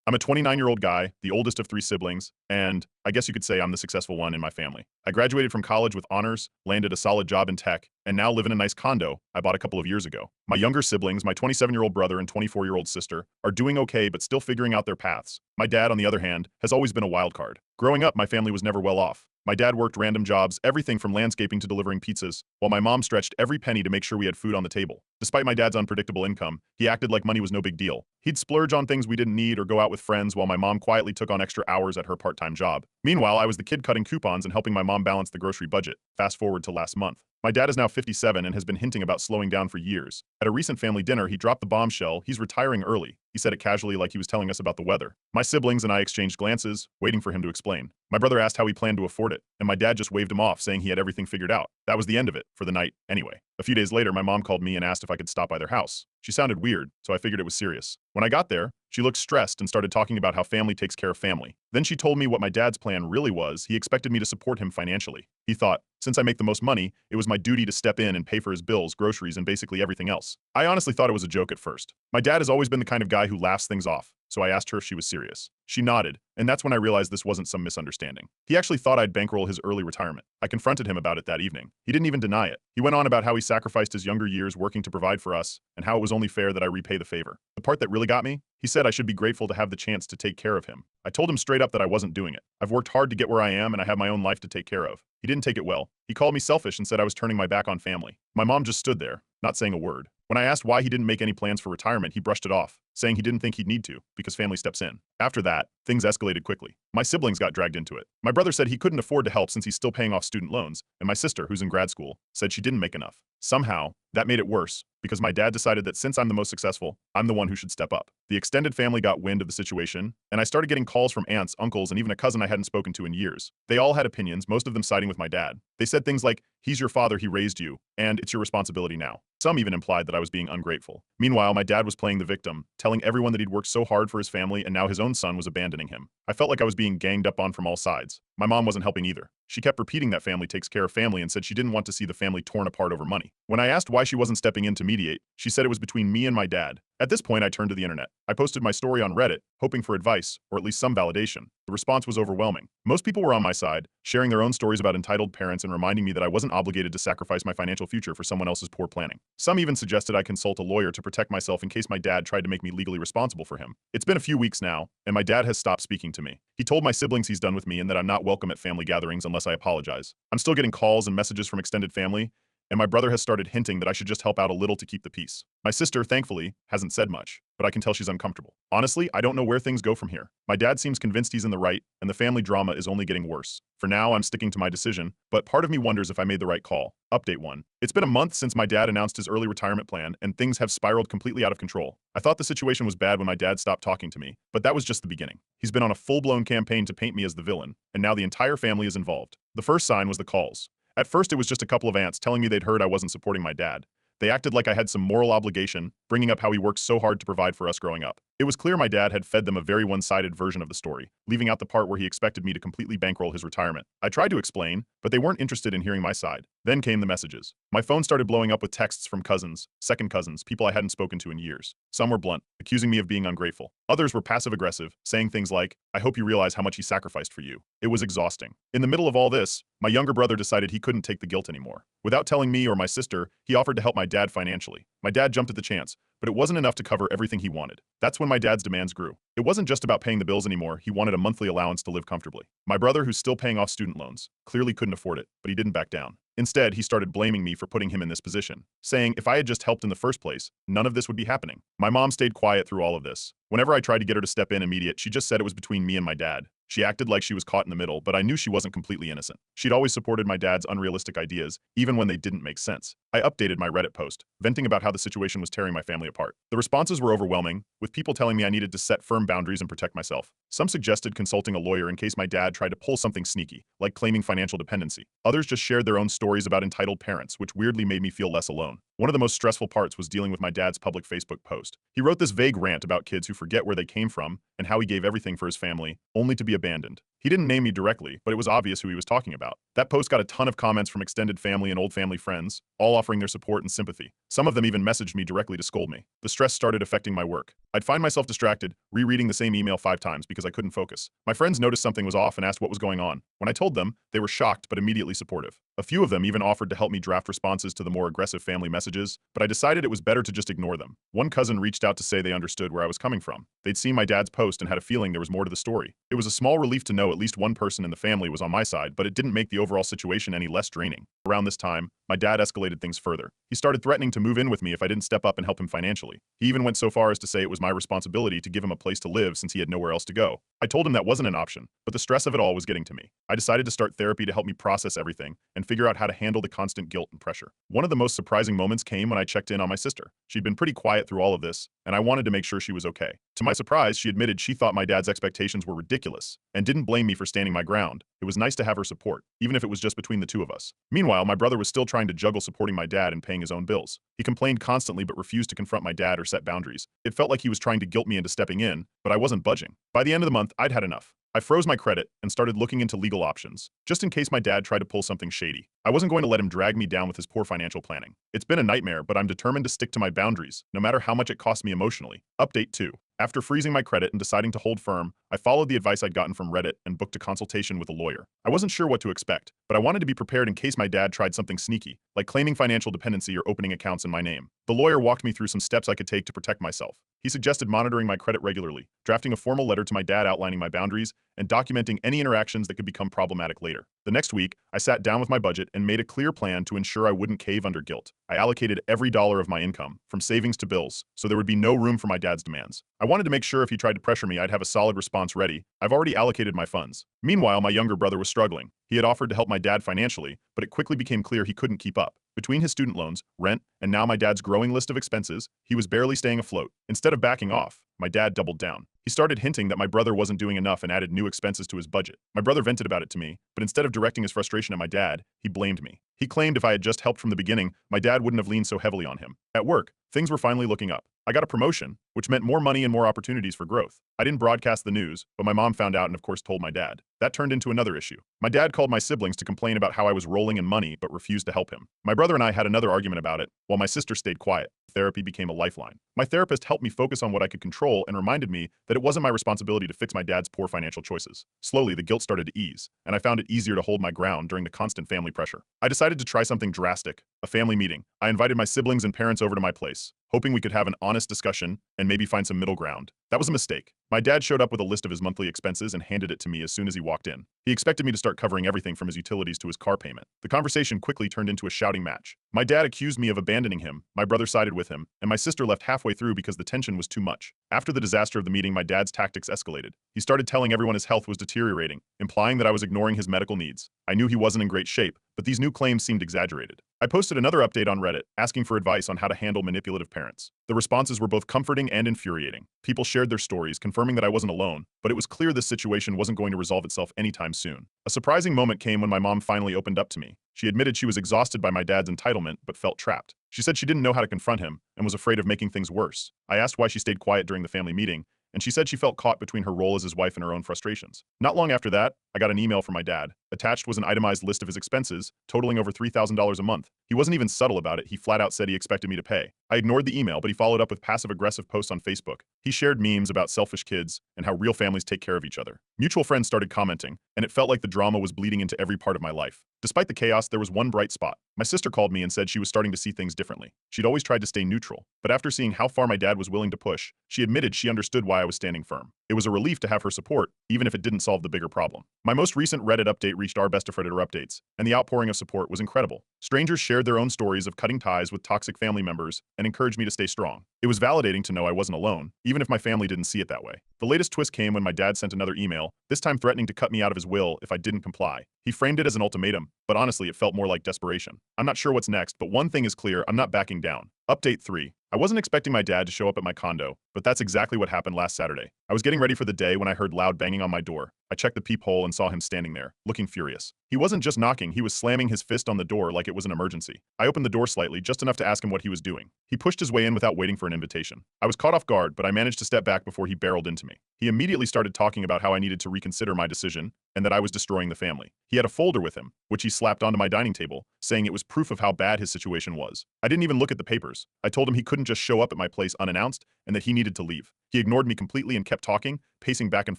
I'm a 29-year-old guy, the oldest of three siblings, and I guess you could say I'm the successful one in my family. I graduated from college with honors, landed a solid job in tech, and now live in a nice condo I bought a couple of years ago. My younger siblings, my 27-year-old brother and 24-year-old sister, are doing okay but still figuring out their paths. My dad, on the other hand, has always been a wild card. Growing up, my family was never well off. My dad worked random jobs, everything from landscaping to delivering pizzas, while my mom stretched every penny to make sure we had food on the table. Despite my dad's unpredictable income, he acted like money was no big deal. He'd splurge on things we didn't need or go out with friends while my mom quietly took on extra hours at her part-time job. Meanwhile, I was the kid cutting coupons and helping my mom balance the grocery budget. Fast forward to last month. My dad is now 57 and has been hinting about slowing down for years. At a recent family dinner, he dropped the bombshell he's retiring early. He said it casually like he was telling us about the weather. My siblings and I exchanged glances, waiting for him to explain. My brother asked how he planned to afford it, and my dad just waved him off, saying he had everything figured out. That was the end of it, for the night, anyway. A few days later, my mom called me and asked if I could stop by their house. She sounded weird, so I figured it was serious. When I got there, she looked stressed and started talking about how family takes care of family. Then she told me what my dad's plan really was. He expected me to support him financially. He thought, since I make the most money, it was my duty to step in and pay for his bills, groceries, and basically everything else. I honestly thought it was a joke at first. My dad has always been the kind of guy who laughs things off, so I asked her if she was serious. She nodded, and that's when I realized this wasn't some misunderstanding. He actually thought I'd bankroll his early retirement. I confronted him about it that evening. He didn't even deny it. He went on about how he sacrificed his younger years working to provide for us, and how it was only fair that I repay the favor. The part that really got me? He said I should be grateful to have the chance to take care of him. I told him straight up that I wasn't doing it. I've worked hard to get where I am, and I have my own life to take care of. He didn't take it well. He called me selfish and said I was turning my back on family. My mom just stood there, not saying a word. When I asked why he didn't make any plans for retirement, he brushed it off, saying he didn't think he'd need to, because family steps in. After that, things escalated quickly. My siblings got dragged into it. My brother said he couldn't afford to help since he's still paying off student loans, and my sister, who's in grad school, said she didn't make enough. Somehow, that made it worse, because my dad decided that since I'm the most successful, I'm the one who should step up. The extended family got wind of the situation, and I started getting calls from aunts, uncles, and even a cousin I hadn't spoken to in years. They all had opinions, most of them siding with my dad. They said things like, "He's your father, he raised you, and it's your responsibility now." Some even implied that I was being ungrateful. Meanwhile, my dad was playing the victim, telling everyone that he'd worked so hard for his family and now his own son was abandoning him. I felt like I was being ganged up on from all sides. My mom wasn't helping either. She kept repeating that family takes care of family and said she didn't want to see the family torn apart over money. When I asked why she wasn't stepping in to mediate, she said it was between me and my dad. At this point, I turned to the internet. I posted my story on Reddit, hoping for advice, or at least some validation. The response was overwhelming. Most people were on my side, sharing their own stories about entitled parents and reminding me that I wasn't obligated to sacrifice my financial future for someone else's poor planning. Some even suggested I consult a lawyer to protect myself in case my dad tried to make me legally responsible for him. It's been a few weeks now, and my dad has stopped speaking to me. He told my siblings he's done with me and that I'm not welcome at family gatherings unless I apologize. I'm still getting calls and messages from extended family, and my brother has started hinting that I should just help out a little to keep the peace. My sister, thankfully, hasn't said much, but I can tell she's uncomfortable. Honestly, I don't know where things go from here. My dad seems convinced he's in the right, and the family drama is only getting worse. For now, I'm sticking to my decision, but part of me wonders if I made the right call. Update 1. It's been a month since my dad announced his early retirement plan, and things have spiraled completely out of control. I thought the situation was bad when my dad stopped talking to me, but that was just the beginning. He's been on a full-blown campaign to paint me as the villain, and now the entire family is involved. The first sign was the calls. At first, it was just a couple of aunts telling me they'd heard I wasn't supporting my dad. They acted like I had some moral obligation, bringing up how he worked so hard to provide for us growing up. It was clear my dad had fed them a very one-sided version of the story, leaving out the part where he expected me to completely bankroll his retirement. I tried to explain, but they weren't interested in hearing my side. Then came the messages. My phone started blowing up with texts from cousins, second cousins, people I hadn't spoken to in years. Some were blunt, accusing me of being ungrateful. Others were passive-aggressive, saying things like, "I hope you realize how much he sacrificed for you." It was exhausting. In the middle of all this, my younger brother decided he couldn't take the guilt anymore. Without telling me or my sister, he offered to help my dad financially. My dad jumped at the chance, but it wasn't enough to cover everything he wanted. That's when my dad's demands grew. It wasn't just about paying the bills anymore, he wanted a monthly allowance to live comfortably. My brother, who's still paying off student loans, clearly couldn't afford it, but he didn't back down. Instead, he started blaming me for putting him in this position, saying if I had just helped in the first place, none of this would be happening. My mom stayed quiet through all of this. Whenever I tried to get her to step in immediate, she just said it was between me and my dad. She acted like she was caught in the middle, but I knew she wasn't completely innocent. She'd always supported my dad's unrealistic ideas, even when they didn't make sense. I updated my Reddit post, venting about how the situation was tearing my family apart. The responses were overwhelming, with people telling me I needed to set firm boundaries and protect myself. Some suggested consulting a lawyer in case my dad tried to pull something sneaky, like claiming financial dependency. Others just shared their own stories about entitled parents, which weirdly made me feel less alone. One of the most stressful parts was dealing with my dad's public Facebook post. He wrote this vague rant about kids who forget where they came from and how he gave everything for his family, only to be abandoned. He didn't name me directly, but it was obvious who he was talking about. That post got a ton of comments from extended family and old family friends, all offering their support and sympathy. Some of them even messaged me directly to scold me. The stress started affecting my work. I'd find myself distracted, rereading the same email 5 times because I couldn't focus. My friends noticed something was off and asked what was going on. When I told them, they were shocked but immediately supportive. A few of them even offered to help me draft responses to the more aggressive family messages, but I decided it was better to just ignore them. One cousin reached out to say they understood where I was coming from. They'd seen my dad's post and had a feeling there was more to the story. It was a small relief to know at least one person in the family was on my side, but it didn't make the overall situation any less draining. Around this time, my dad escalated things further. He started threatening to move in with me if I didn't step up and help him financially. He even went so far as to say it was my responsibility to give him a place to live since he had nowhere else to go. I told him that wasn't an option, but the stress of it all was getting to me. I decided to start therapy to help me process everything and figure out how to handle the constant guilt and pressure. One of the most surprising moments came when I checked in on my sister. She'd been pretty quiet through all of this, and I wanted to make sure she was okay. To my surprise, she admitted she thought my dad's expectations were ridiculous and didn't blame me for standing my ground. It was nice to have her support, even if it was just between the two of us. Meanwhile, my brother was still trying to juggle supporting my dad and paying his own bills. He complained constantly but refused to confront my dad or set boundaries. It felt like he was trying to guilt me into stepping in, but I wasn't budging. By the end of the month, I'd had enough. I froze my credit and started looking into legal options, just in case my dad tried to pull something shady. I wasn't going to let him drag me down with his poor financial planning. It's been a nightmare, but I'm determined to stick to my boundaries, no matter how much it costs me emotionally. Update 2. After freezing my credit and deciding to hold firm, I followed the advice I'd gotten from Reddit and booked a consultation with a lawyer. I wasn't sure what to expect, but I wanted to be prepared in case my dad tried something sneaky, like claiming financial dependency or opening accounts in my name. The lawyer walked me through some steps I could take to protect myself. He suggested monitoring my credit regularly, drafting a formal letter to my dad outlining my boundaries, and documenting any interactions that could become problematic later. The next week, I sat down with my budget and made a clear plan to ensure I wouldn't cave under guilt. I allocated every dollar of my income, from savings to bills, so there would be no room for my dad's demands. I wanted to make sure if he tried to pressure me, I'd have a solid response ready. I've already allocated my funds. Meanwhile, my younger brother was struggling. He had offered to help my dad financially, but it quickly became clear he couldn't keep up. Between his student loans, rent, and now my dad's growing list of expenses, he was barely staying afloat. Instead of backing off, my dad doubled down. He started hinting that my brother wasn't doing enough and added new expenses to his budget. My brother vented about it to me, but instead of directing his frustration at my dad, he blamed me. He claimed if I had just helped from the beginning, my dad wouldn't have leaned so heavily on him. At work, things were finally looking up. I got a promotion, which meant more money and more opportunities for growth. I didn't broadcast the news, but my mom found out and of course told my dad. That turned into another issue. My dad called my siblings to complain about how I was rolling in money but refused to help him. My brother and I had another argument about it, while my sister stayed quiet. Therapy became a lifeline. My therapist helped me focus on what I could control and reminded me that it wasn't my responsibility to fix my dad's poor financial choices. Slowly, the guilt started to ease, and I found it easier to hold my ground during the constant family pressure. I decided to try something drastic, a family meeting. I invited my siblings and parents over to my place, hoping we could have an honest discussion and maybe find some middle ground. That was a mistake. My dad showed up with a list of his monthly expenses and handed it to me as soon as he walked in. He expected me to start covering everything from his utilities to his car payment. The conversation quickly turned into a shouting match. My dad accused me of abandoning him, my brother sided with him, and my sister left halfway through because the tension was too much. After the disaster of the meeting, my dad's tactics escalated. He started telling everyone his health was deteriorating, implying that I was ignoring his medical needs. I knew he wasn't in great shape, but these new claims seemed exaggerated. I posted another update on Reddit, asking for advice on how to handle manipulative parents. The responses were both comforting and infuriating. People shared their stories, confirming that I wasn't alone, but it was clear this situation wasn't going to resolve itself anytime soon. A surprising moment came when my mom finally opened up to me. She admitted she was exhausted by my dad's entitlement, but felt trapped. She said she didn't know how to confront him and was afraid of making things worse. I asked why she stayed quiet during the family meeting, and she said she felt caught between her role as his wife and her own frustrations. Not long after that, I got an email from my dad. Attached was an itemized list of his expenses, totaling over $3,000 a month. He wasn't even subtle about it, he flat out said he expected me to pay. I ignored the email, but he followed up with passive-aggressive posts on Facebook. He shared memes about selfish kids and how real families take care of each other. Mutual friends started commenting, and it felt like the drama was bleeding into every part of my life. Despite the chaos, there was one bright spot. My sister called me and said she was starting to see things differently. She'd always tried to stay neutral, but after seeing how far my dad was willing to push, she admitted she understood why I was standing firm. It was a relief to have her support, even if it didn't solve the bigger problem. My most recent Reddit update reached our best of Redditor updates, and the outpouring of support was incredible. Strangers shared their own stories of cutting ties with toxic family members and encouraged me to stay strong. It was validating to know I wasn't alone, even if my family didn't see it that way. The latest twist came when my dad sent another email, this time threatening to cut me out of his will if I didn't comply. He framed it as an ultimatum, but honestly it felt more like desperation. I'm not sure what's next, but one thing is clear, I'm not backing down. Update 3. I wasn't expecting my dad to show up at my condo, but that's exactly what happened last Saturday. I was getting ready for the day when I heard loud banging on my door. I checked the peephole and saw him standing there, looking furious. He wasn't just knocking, he was slamming his fist on the door like it was an emergency. I opened the door slightly, just enough to ask him what he was doing. He pushed his way in without waiting for an invitation. I was caught off guard, but I managed to step back before he barreled into me. He immediately started talking about how I needed to reconsider my decision, and that I was destroying the family. He had a folder with him, which he slapped onto my dining table, saying it was proof of how bad his situation was. I didn't even look at the papers. I told him he couldn't just show up at my place unannounced and that he needed to leave. He ignored me completely and kept talking, pacing back and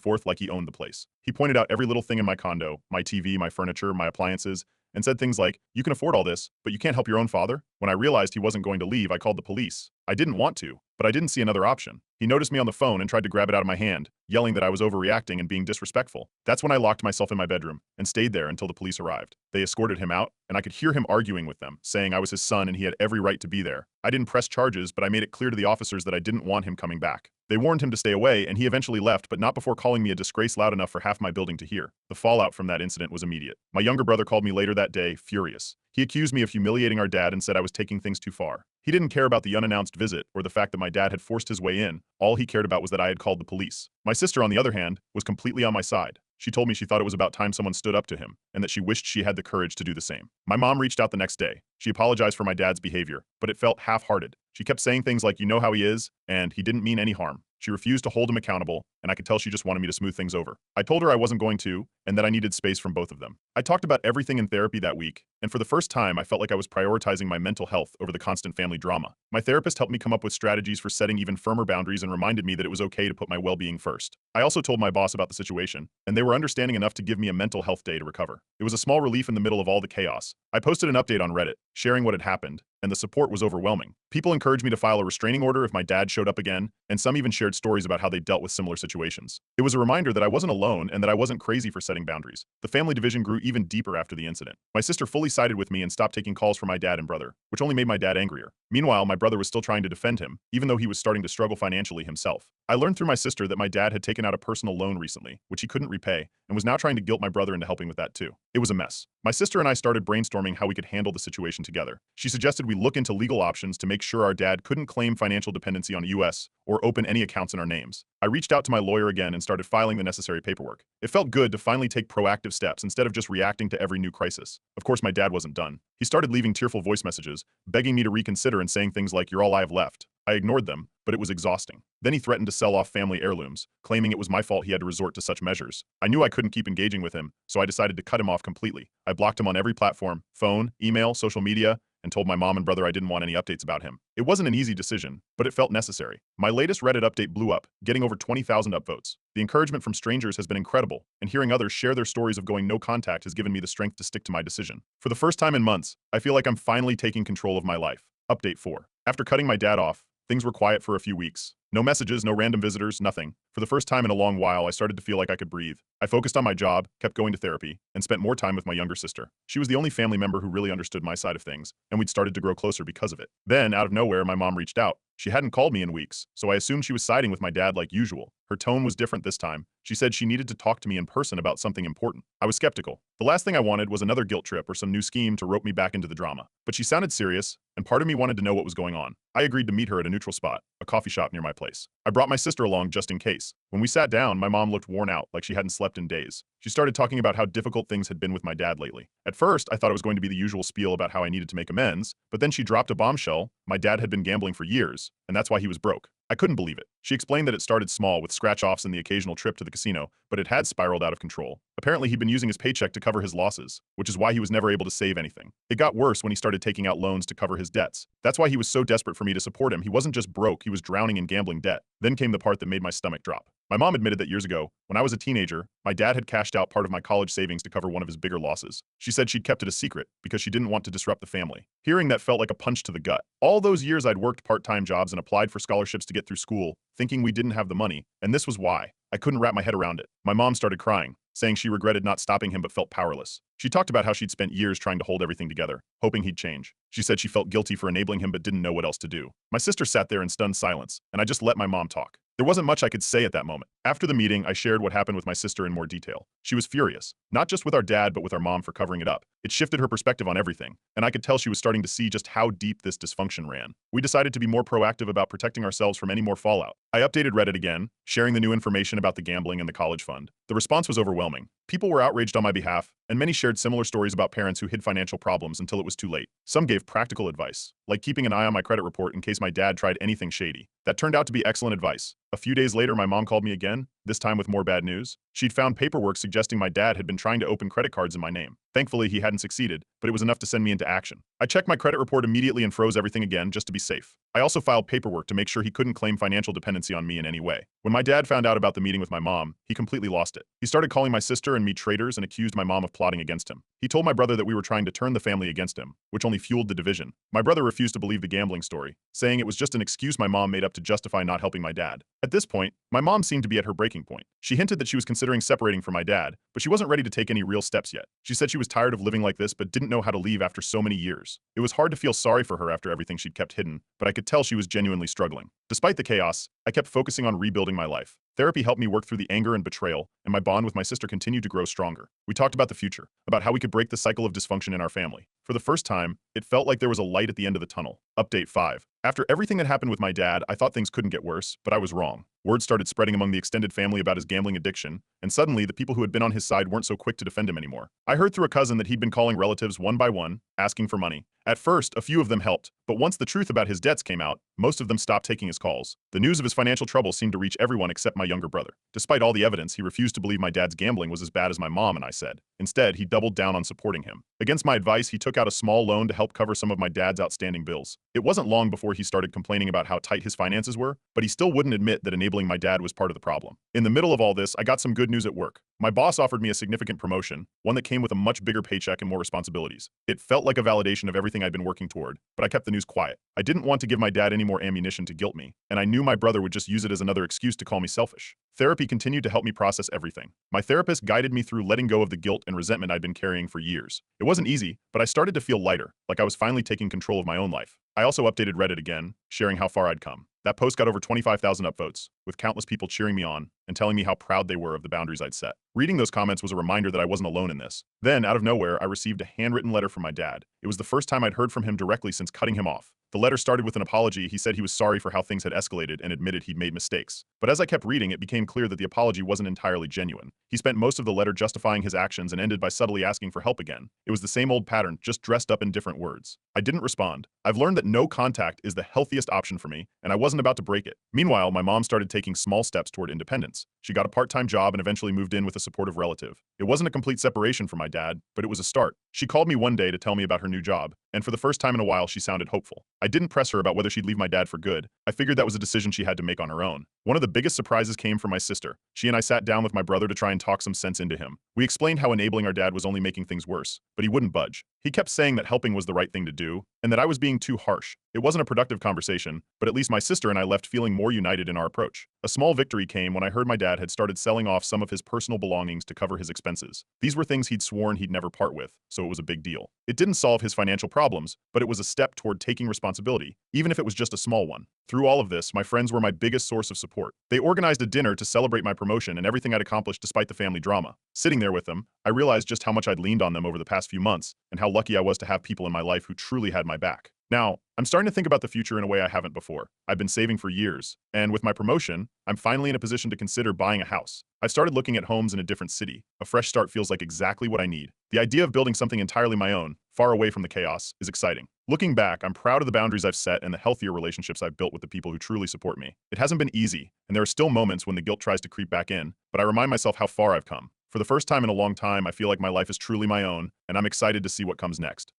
forth like he owned the place. He pointed out every little thing in my condo, my TV, my furniture, my appliances, and said things like, "You can afford all this, but you can't help your own father?" When I realized he wasn't going to leave, I called the police. I didn't want to, but I didn't see another option. He noticed me on the phone and tried to grab it out of my hand, yelling that I was overreacting and being disrespectful. That's when I locked myself in my bedroom and stayed there until the police arrived. They escorted him out, and I could hear him arguing with them, saying I was his son and he had every right to be there. I didn't press charges, but I made it clear to the officers that I didn't want him coming back. They warned him to stay away, and he eventually left, but not before calling me a disgrace loud enough for half my building to hear. The fallout from that incident was immediate. My younger brother called me later that day, furious. He accused me of humiliating our dad and said I was taking things too far. He didn't care about the unannounced visit or the fact that my dad had forced his way in. All he cared about was that I had called the police. My sister, on the other hand, was completely on my side. She told me she thought it was about time someone stood up to him, and that she wished she had the courage to do the same. My mom reached out the next day. She apologized for my dad's behavior, but it felt half-hearted. She kept saying things like, "You know how he is," and "He didn't mean any harm." She refused to hold him accountable, and I could tell she just wanted me to smooth things over. I told her I wasn't going to, and that I needed space from both of them. I talked about everything in therapy that week, and for the first time, I felt like I was prioritizing my mental health over the constant family drama. My therapist helped me come up with strategies for setting even firmer boundaries and reminded me that it was okay to put my well-being first. I also told my boss about the situation, and they were understanding enough to give me a mental health day to recover. It was a small relief in the middle of all the chaos. I posted an update on Reddit, sharing what had happened, and the support was overwhelming. People encouraged me to file a restraining order if my dad showed up again, and some even shared stories about how they dealt with similar situations. It was a reminder that I wasn't alone and that I wasn't crazy for setting boundaries. The family division grew even deeper after the incident. My sister fully sided with me and stopped taking calls from my dad and brother, which only made my dad angrier. Meanwhile, my brother was still trying to defend him, even though he was starting to struggle financially himself. I learned through my sister that my dad had taken out a personal loan recently, which he couldn't repay, and was now trying to guilt my brother into helping with that too. It was a mess. My sister and I started brainstorming how we could handle the situation together. She suggested we look into legal options to make sure our dad couldn't claim financial dependency on US or open any accounts in our names. I reached out to my lawyer again and started filing the necessary paperwork. It felt good to finally take proactive steps instead of just reacting to every new crisis. Of course, my dad wasn't done. He started leaving tearful voice messages, begging me to reconsider and saying things like, "You're all I have left." I ignored them, but it was exhausting. Then he threatened to sell off family heirlooms, claiming it was my fault he had to resort to such measures. I knew I couldn't keep engaging with him, so I decided to cut him off completely. I blocked him on every platform, phone, email, social media, and told my mom and brother I didn't want any updates about him. It wasn't an easy decision, but it felt necessary. My latest Reddit update blew up, getting over 20,000 upvotes. The encouragement from strangers has been incredible, and hearing others share their stories of going no contact has given me the strength to stick to my decision. For the first time in months, I feel like I'm finally taking control of my life. Update 4. After cutting my dad off, things were quiet for a few weeks. No messages, no random visitors, nothing. For the first time in a long while, I started to feel like I could breathe. I focused on my job, kept going to therapy, and spent more time with my younger sister. She was the only family member who really understood my side of things, and we'd started to grow closer because of it. Then, out of nowhere, my mom reached out. She hadn't called me in weeks, so I assumed she was siding with my dad like usual. Her tone was different this time. She said she needed to talk to me in person about something important. I was skeptical. The last thing I wanted was another guilt trip or some new scheme to rope me back into the drama. But she sounded serious, and part of me wanted to know what was going on. I agreed to meet her at a neutral spot, a coffee shop near my place. I brought my sister along just in case. When we sat down, my mom looked worn out, like she hadn't slept in days. She started talking about how difficult things had been with my dad lately. At first, I thought it was going to be the usual spiel about how I needed to make amends, but then she dropped a bombshell. My dad had been gambling for years, and that's why he was broke. I couldn't believe it. She explained that it started small with scratch-offs and the occasional trip to the casino, but it had spiraled out of control. Apparently, he'd been using his paycheck to cover his losses, which is why he was never able to save anything. It got worse when he started taking out loans to cover his debts. That's why he was so desperate for me to support him. He wasn't just broke, he was drowning in gambling debt. Then came the part that made my stomach drop. My mom admitted that years ago, when I was a teenager, my dad had cashed out part of my college savings to cover one of his bigger losses. She said she'd kept it a secret because she didn't want to disrupt the family. Hearing that felt like a punch to the gut. All those years I'd worked part-time jobs and applied for scholarships to get through school, thinking we didn't have the money, and this was why. I couldn't wrap my head around it. My mom started crying, saying she regretted not stopping him but felt powerless. She talked about how she'd spent years trying to hold everything together, hoping he'd change. She said she felt guilty for enabling him but didn't know what else to do. My sister sat there in stunned silence, and I just let my mom talk. There wasn't much I could say at that moment. After the meeting, I shared what happened with my sister in more detail. She was furious, not just with our dad but with our mom for covering it up. It shifted her perspective on everything, and I could tell she was starting to see just how deep this dysfunction ran. We decided to be more proactive about protecting ourselves from any more fallout. I updated Reddit again, sharing the new information about the gambling and the college fund. The response was overwhelming. People were outraged on my behalf, and many shared similar stories about parents who hid financial problems until it was too late. Some gave practical advice, like keeping an eye on my credit report in case my dad tried anything shady. That turned out to be excellent advice. A few days later, my mom called me again, this time with more bad news. She'd found paperwork suggesting my dad had been trying to open credit cards in my name. Thankfully, he hadn't succeeded, but it was enough to send me into action. I checked my credit report immediately and froze everything again just to be safe. I also filed paperwork to make sure he couldn't claim financial dependency on me in any way. When my dad found out about the meeting with my mom, he completely lost it. He started calling my sister and me traitors and accused my mom of plotting against him. He told my brother that we were trying to turn the family against him, which only fueled the division. My brother refused to believe the gambling story, saying it was just an excuse my mom made up to justify not helping my dad. At this point, my mom seemed to be at her breaking point. She hinted that she was considering separating from my dad, but she wasn't ready to take any real steps yet. She said she was tired of living like this but didn't know how to leave after so many years. It was hard to feel sorry for her after everything she'd kept hidden, but I could tell she was genuinely struggling. Despite the chaos, I kept focusing on rebuilding my life. Therapy helped me work through the anger and betrayal, and my bond with my sister continued to grow stronger. We talked about the future, about how we could break the cycle of dysfunction in our family. For the first time, it felt like there was a light at the end of the tunnel. Update 5. After everything that happened with my dad, I thought things couldn't get worse, but I was wrong. Word started spreading among the extended family about his gambling addiction, and suddenly the people who had been on his side weren't so quick to defend him anymore. I heard through a cousin that he'd been calling relatives one by one, asking for money. At first, a few of them helped, but once the truth about his debts came out, most of them stopped taking his calls. The news of his financial troubles seemed to reach everyone except my younger brother. Despite all the evidence, he refused to believe my dad's gambling was as bad as my mom and I said. Instead, he doubled down on supporting him. Against my advice, he took out a small loan to help cover some of my dad's outstanding bills. It wasn't long before he started complaining about how tight his finances were, but he still wouldn't admit that enabling my dad was part of the problem. In the middle of all this, I got some good news at work. My boss offered me a significant promotion, one that came with a much bigger paycheck and more responsibilities. It felt like a validation of everything I'd been working toward, but I kept the news quiet. I didn't want to give my dad any more ammunition to guilt me, and I knew my brother would just use it as another excuse to call me selfish. Therapy continued to help me process everything. My therapist guided me through letting go of the guilt and resentment I'd been carrying for years. It wasn't easy, but I started to feel lighter, like I was finally taking control of my own life. I also updated Reddit again, sharing how far I'd come. That post got over 25,000 upvotes, with countless people cheering me on and telling me how proud they were of the boundaries I'd set. Reading those comments was a reminder that I wasn't alone in this. Then, out of nowhere, I received a handwritten letter from my dad. It was the first time I'd heard from him directly since cutting him off. The letter started with an apology. He said he was sorry for how things had escalated and admitted he'd made mistakes. But as I kept reading, it became clear that the apology wasn't entirely genuine. He spent most of the letter justifying his actions and ended by subtly asking for help again. It was the same old pattern, just dressed up in different words. I didn't respond. I've learned that no contact is the healthiest option for me, and I wasn't about to break it. Meanwhile, my mom started taking small steps toward independence. She got a part-time job and eventually moved in with a supportive relative. It wasn't a complete separation from my dad, but it was a start. She called me one day to tell me about her new job, and for the first time in a while, she sounded hopeful. I didn't press her about whether she'd leave my dad for good. I figured that was a decision she had to make on her own. One of the biggest surprises came from my sister. She and I sat down with my brother to try and talk some sense into him. We explained how enabling our dad was only making things worse, but he wouldn't budge. He kept saying that helping was the right thing to do, and that I was being too harsh. It wasn't a productive conversation, but at least my sister and I left feeling more united in our approach. A small victory came when I heard my dad had started selling off some of his personal belongings to cover his expenses. These were things he'd sworn he'd never part with, so it was a big deal. It didn't solve his financial problems, but it was a step toward taking responsibility, even if it was just a small one. Through all of this, my friends were my biggest source of support. They organized a dinner to celebrate my promotion and everything I'd accomplished despite the family drama. Sitting there with them, I realized just how much I'd leaned on them over the past few months and how lucky I was to have people in my life who truly had my back. Now, I'm starting to think about the future in a way I haven't before. I've been saving for years, and with my promotion, I'm finally in a position to consider buying a house. I've started looking at homes in a different city. A fresh start feels like exactly what I need. The idea of building something entirely my own, far away from the chaos, is exciting. Looking back, I'm proud of the boundaries I've set and the healthier relationships I've built with the people who truly support me. It hasn't been easy, and there are still moments when the guilt tries to creep back in, but I remind myself how far I've come. For the first time in a long time, I feel like my life is truly my own, and I'm excited to see what comes next.